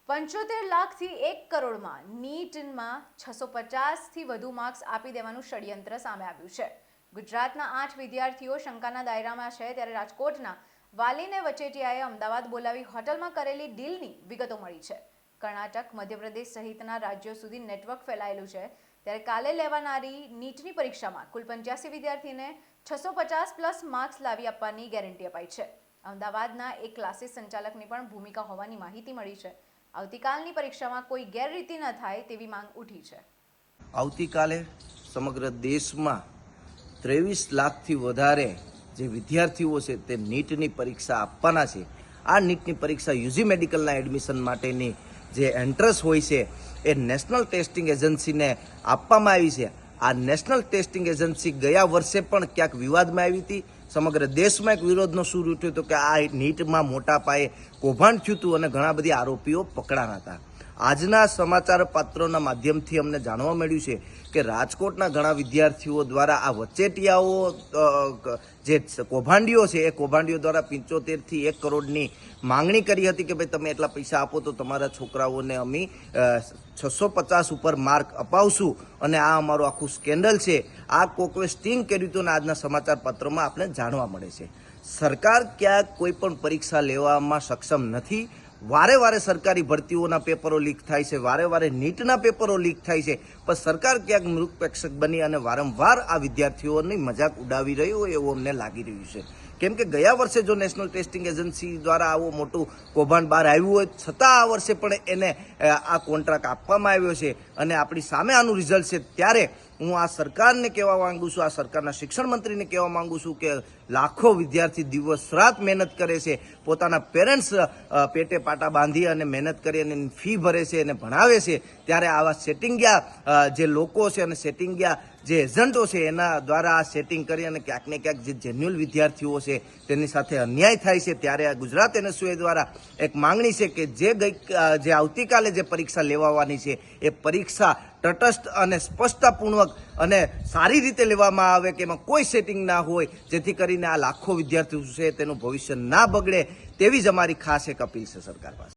75 લાખથી 1 કરોડમાં નીટમાં 650થી વધુ માર્ક્સ આપી દેવાનું ષડયંત્ર સામે આવ્યું છે। ગુજરાતના 8 વિદ્યાર્થીઓ શંકાના દાયરામાં છે, ત્યારે રાજકોટના વાલીને વચેટિયાએ અમદાવાદ બોલાવી હોટલમાં કરેલી ડીલની વિગતો મળી છે। કર્ણાટક, મધ્યપ્રદેશ સહિતના રાજ્યો સુધી નેટવર્ક ફેલાયેલું છે, ત્યારે કાલે લેવાનારી નીટની પરીક્ષામાં કુલ 85 વિદ્યાર્થીને 650+ માર્ક્સ લાવી આપવાની ગેરંટી અપાઈ છે। અમદાવાદના એક ક્લાસીસ સંચાલકની પણ ભૂમિકા હોવાની માહિતી મળી છે। આવતીકાલની પરીક્ષામાં કોઈ ગેરરીતિ ન થાય તેવી માંગ ઉઠી છે। આવતીકાલે સમગ્ર દેશમાં 23 લાખથી વધારે જે વિદ્યાર્થીઓ છે તે નીટની પરીક્ષા આપવાના છે। આ નીટની પરીક્ષા યુજી મેડિકલના એડમિશન માટેની જે એન્ટ્રન્સ હોય છે એ નેશનલ ટેસ્ટિંગ એજન્સીને આપવામાં આવી છે। આ નેશનલ ટેસ્ટિંગ એજન્સી ગયા વર્ષે પણ ક્યાંક વિવાદમાં આવી હતી। સમગ્ર દેશમાં એક વિરોધનો સૂર ઉઠ્યો હતો કે આ નીટમાં મોટા પાયે કૌભાંડ થયું હતું અને ઘણા બધા આરોપીઓ પકડાના હતા। આજના સમાચાર પત્રોના માધ્યમથી અમને જાણવા મળ્યું છે કે રાજકોટના ઘણા વિદ્યાર્થીઓ દ્વારા આ વચેટિયાઓ જે કૌભાંડીઓ છે એ કૌભાંડીઓ દ્વારા 75થી 1 કરોડની માંગણી કરી હતી કે ભાઈ તમે એટલા પૈસા આપો તો તમારા છોકરાઓને અમે 650 ઉપર માર્ક અપાવશું અને આ અમારું આખું સ્કેન્ડલ છે। આ કોકવે સ્ટિંગ કર્યું હતું અને આજના સમાચાર પત્રોમાં આપણે જાણવા મળે છે। સરકાર ક્યાંક કોઈ પણ પરીક્ષા લેવામાં સક્ષમ નથી। વારે વારે સરકારી ભરતીઓના પેપરો લીક થાય છે, વારે વારે નીટના પેપરો લીક થાય છે, પણ સરકાર ક્યાંક નિરપેક્ષક બની અને વારંવાર આ વિદ્યાર્થીઓની મજાક ઉડાવી રહી હોય એવું અમને લાગી રહ્યું છે। કેમ કે ગયા વર્ષે જો નેશનલ ટેસ્ટિંગ એજન્સી દ્વારા આવું મોટું કૌભાંડ બહાર આવ્યું હોય છતાં આ વર્ષે પણ એને આ કોન્ટ્રાક્ટ આપવામાં આવ્યો છે અને આપણી સામે આનું રિઝલ્ટ છે, ત્યારે હું આ સરકારને કહેવા માંગુ છું, આ સરકારના શિક્ષણ મંત્રીને કહેવા માંગુ છું કે લાખો વિદ્યાર્થી દિવસ રાત મહેનત કરે છે, પોતાના પેરેન્ટ્સ પેટે પાટા બાંધી અને મહેનત કરી અને ફી ભરે છે અને ભણાવે છે, ત્યારે આવા સેટિંગિયા જે લોકો છે અને સેટિંગિયા જે એજન્ટો છે એના દ્વારા આ સેટિંગ કરી અને ક્યાંક ને ક્યાંક જે જેન્યુઅલ વિદ્યાર્થીઓ છે તેની સાથે અન્યાય થાય છે। ત્યારે આ ગુજરાત એનએસયુઆઈ દ્વારા એક માંગણી છે કે જે આવતીકાલે જે પરીક્ષા લેવાવાની છે એ પરીક્ષા તટસ્થ અને સ્પષ્ટતાપૂર્વક અને સારી રીતે લેવામાં આવે, કે એમાં કોઈ સેટિંગ ના હોય, જેથી કરીને આ લાખો વિદ્યાર્થીઓ છે તેનું ભવિષ્ય ના બગડે, તેવી જ અમારી ખાસ એક અપીલ છે સરકાર પાસે।